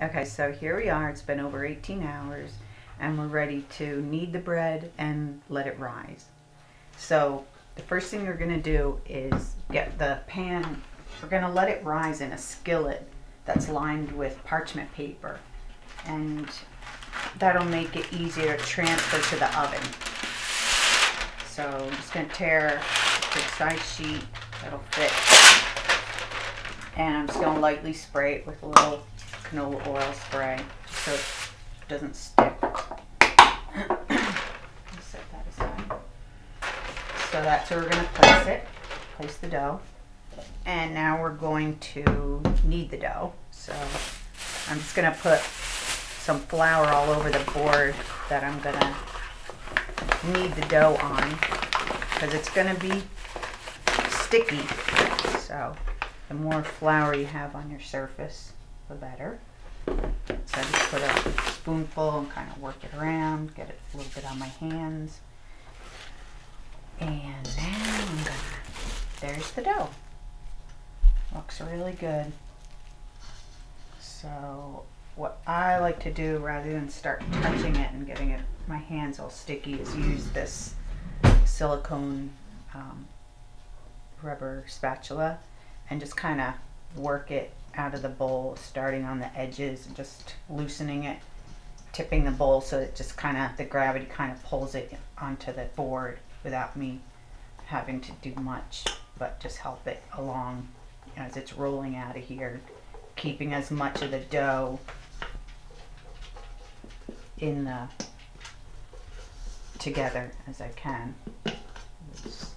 Okay, so here we are. It's been over 18 hours and we're ready to knead the bread and let it rise. So the first thing we're going to do is get the pan. We're going to let it rise in a skillet that's lined with parchment paper, and that'll make it easier to transfer to the oven. So I'm just going to tear a good size sheet that'll fit, and I'm just going to lightly spray it with a little canola oil spray so it doesn't stick. Set that aside. So that's where we're going to place it. Place the dough. And now we're going to knead the dough. So I'm just going to put some flour all over the board that I'm going to knead the dough on, because it's going to be sticky. So the more flour you have on your surface, the better. So I just put a spoonful and kind of work it around, get it a little bit on my hands. And now I'm gonna, there's the dough. Looks really good. So what I like to do, rather than start touching it and getting it, my hands all sticky, is use this silicone rubber spatula and just kind of work it out of the bowl, starting on the edges and just loosening it, tipping the bowl so it just kind of, the gravity kind of pulls it onto the board without me having to do much, but just help it along as it's rolling out of here, keeping as much of the dough in the together as I can. It's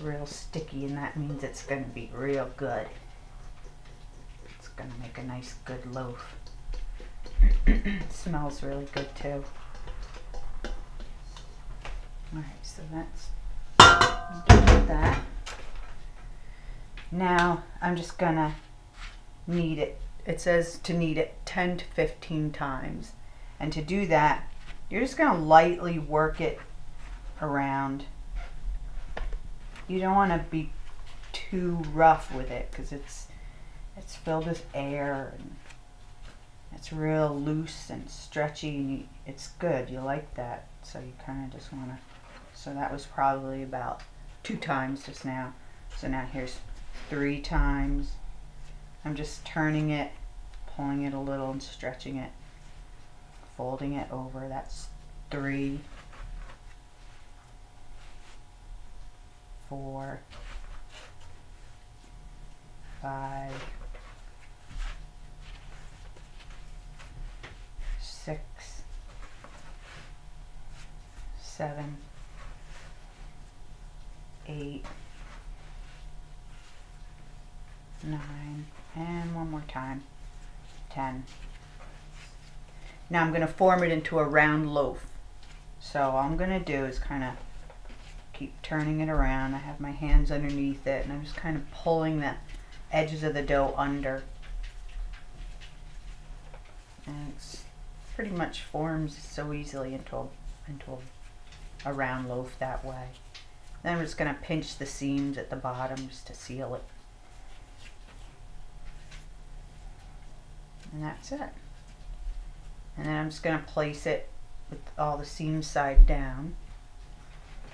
real sticky, and that means it's going to be real good. It's going to make a nice good loaf. It smells really good too. Alright, so that's done with that. Now I'm just going to knead it. It says to knead it 10 to 15 times. And to do that, you're just going to lightly work it around. You don't want to be too rough with it, because it's filled with air and it's real loose and stretchy, and it's good. You like that, so you kind of just want to. So that was probably about 2 times just now. So now here's 3 times. I'm just turning it, pulling it a little and stretching it, folding it over. That's 3, 4, 5, 6, 7, 8, 9, and one more time, 10. Now I'm going to form it into a round loaf. So all I'm going to do is kind of keep turning it around. I have my hands underneath it, and I'm just kind of pulling the edges of the dough under. And it's pretty much forms so easily into a round loaf that way. Then I'm just going to pinch the seams at the bottom just to seal it. And that's it. And then I'm just going to place it with all the seams side down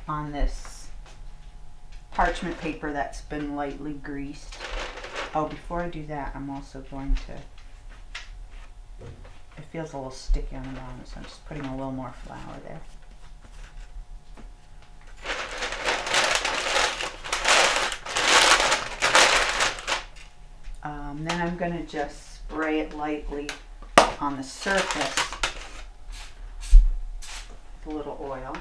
on this parchment paper that's been lightly greased. Oh, before I do that, I'm also going to, it feels a little sticky on the bottom, so I'm just putting a little more flour there. Then I'm going to just spray it lightly on the surface with a little oil.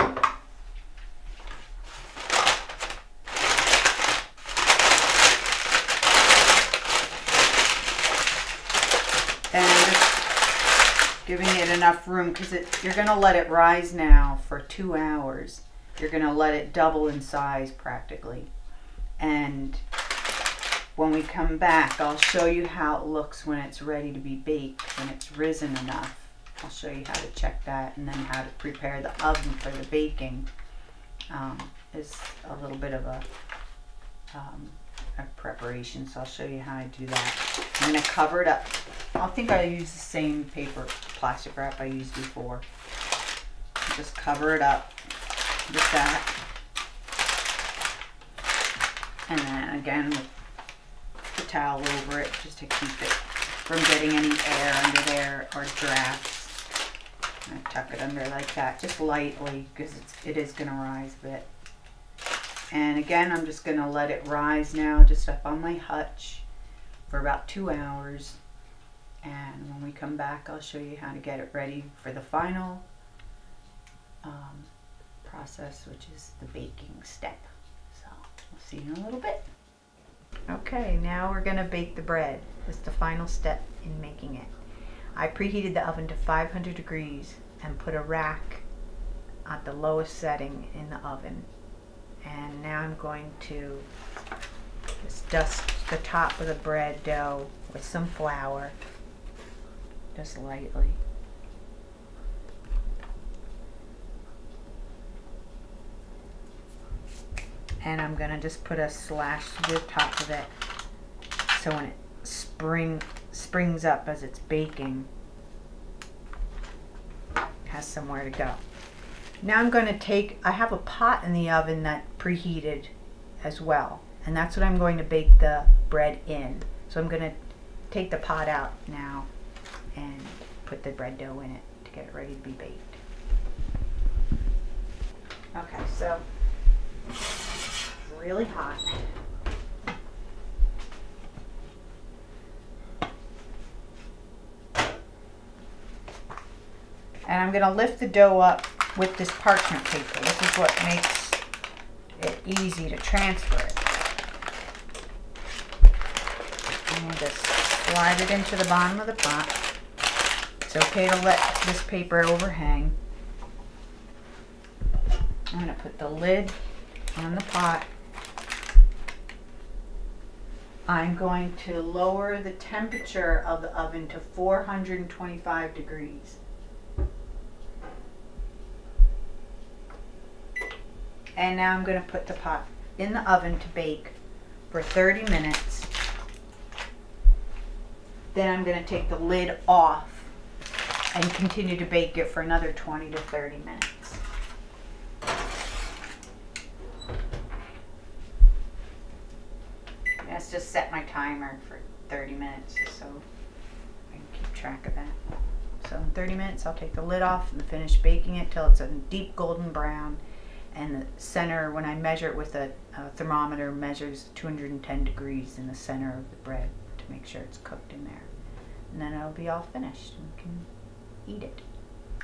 And I'm just giving it enough room, because you're going to let it rise now for 2 hours. You're going to let it double in size practically. And when we come back, I'll show you how it looks when it's ready to be baked, when it's risen enough. I'll show you how to check that, and then how to prepare the oven for the baking. Is a little bit of a of preparation, so I'll show you how I do that. I'm going to cover it up. I think I use the same paper plastic wrap I used before. Just cover it up with that. And then again with the towel over it just to keep it from getting any air under there or drafts. I tuck it under like that, just lightly, because it is going to rise a bit. And again, I'm just going to let it rise now, just up on my hutch for about 2 hours. And when we come back, I'll show you how to get it ready for the final process, which is the baking step. So we'll see you in a little bit. Okay, now we're going to bake the bread. It's the final step in making it. I preheated the oven to 500 degrees and put a rack at the lowest setting in the oven. And now I'm going to just dust the top of the bread dough with some flour, just lightly. And I'm going to just put a slash to the top of it so when it springs up as it's baking, it has somewhere to go. Now I'm going to take, I have a pot in the oven that preheated as well, and that's what I'm going to bake the bread in. So I'm going to take the pot out now and put the bread dough in it to get it ready to be baked. Okay, so it's really hot. And I'm going to lift the dough up with this parchment paper. This is what makes it easy to transfer it. And we'll just slide it into the bottom of the pot. It's okay to let this paper overhang. I'm going to put the lid on the pot. I'm going to lower the temperature of the oven to 425 degrees. And now I'm going to put the pot in the oven to bake for 30 minutes. Then I'm going to take the lid off and continue to bake it for another 20 to 30 minutes. Let's just set my timer for 30 minutes so I can keep track of that. So in 30 minutes I'll take the lid off and finish baking it till it's a deep golden brown. And the center, when I measure it with a thermometer, measures 210 degrees in the center of the bread to make sure it's cooked in there. And then it'll be all finished and we can eat it.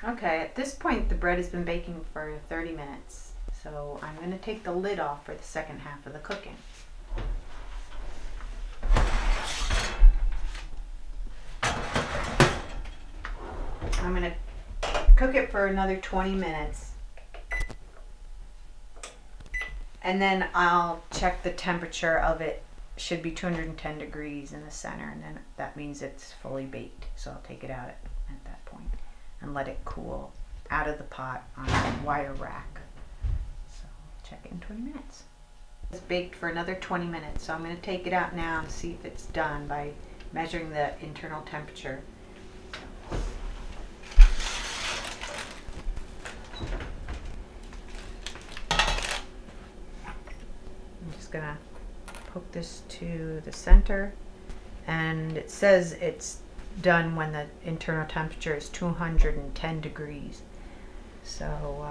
Okay, at this point the bread has been baking for 30 minutes. So I'm going to take the lid off for the second half of the cooking. I'm going to cook it for another 20 minutes. And then I'll check the temperature of it. Should be 210 degrees in the center, and then that means it's fully baked. So I'll take it out at that point and let it cool out of the pot on a wire rack. So check it in 20 minutes. It's baked for another 20 minutes, so I'm going to take it out now and see if it's done by measuring the internal temperature. Gonna poke this to the center, and it says it's done when the internal temperature is 210 degrees. So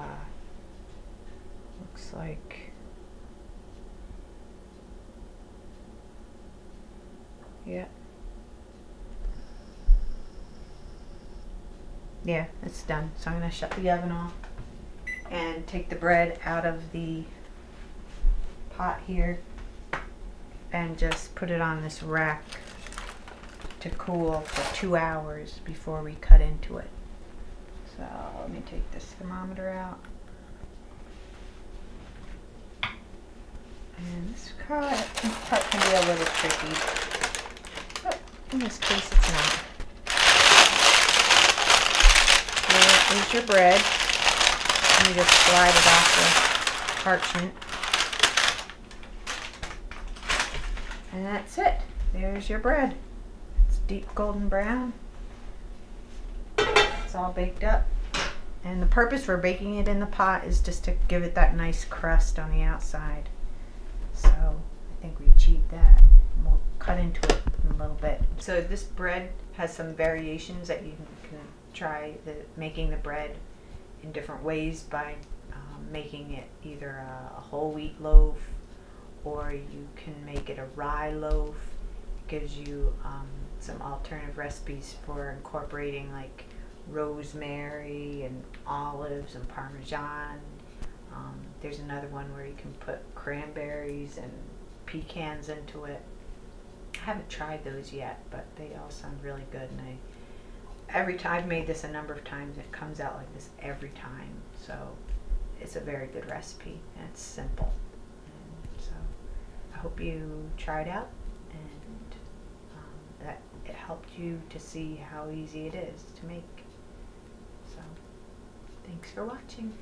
looks like, yeah, it's done. So I'm gonna shut the oven off and take the bread out of the pot here and just put it on this rack to cool for 2 hours before we cut into it. So let me take this thermometer out. And this part can be a little tricky, but in this case it's not. Here is your bread. And you just slide it off the parchment. And that's it. There's your bread. It's deep golden brown. It's all baked up. And the purpose for baking it in the pot is just to give it that nice crust on the outside. So I think we achieved that. We'll cut into it in a little bit. So this bread has some variations that you can try making the bread in different ways by making it either a whole wheat loaf, or you can make it a rye loaf. It gives you some alternative recipes for incorporating like rosemary and olives and parmesan. There's another one where you can put cranberries and pecans into it. I haven't tried those yet, but they all sound really good, and every time I've made this a number of times, it comes out like this every time. So it's a very good recipe, and it's simple. And so I hope you try it out, and that it helped you to see how easy it is to make. So thanks for watching.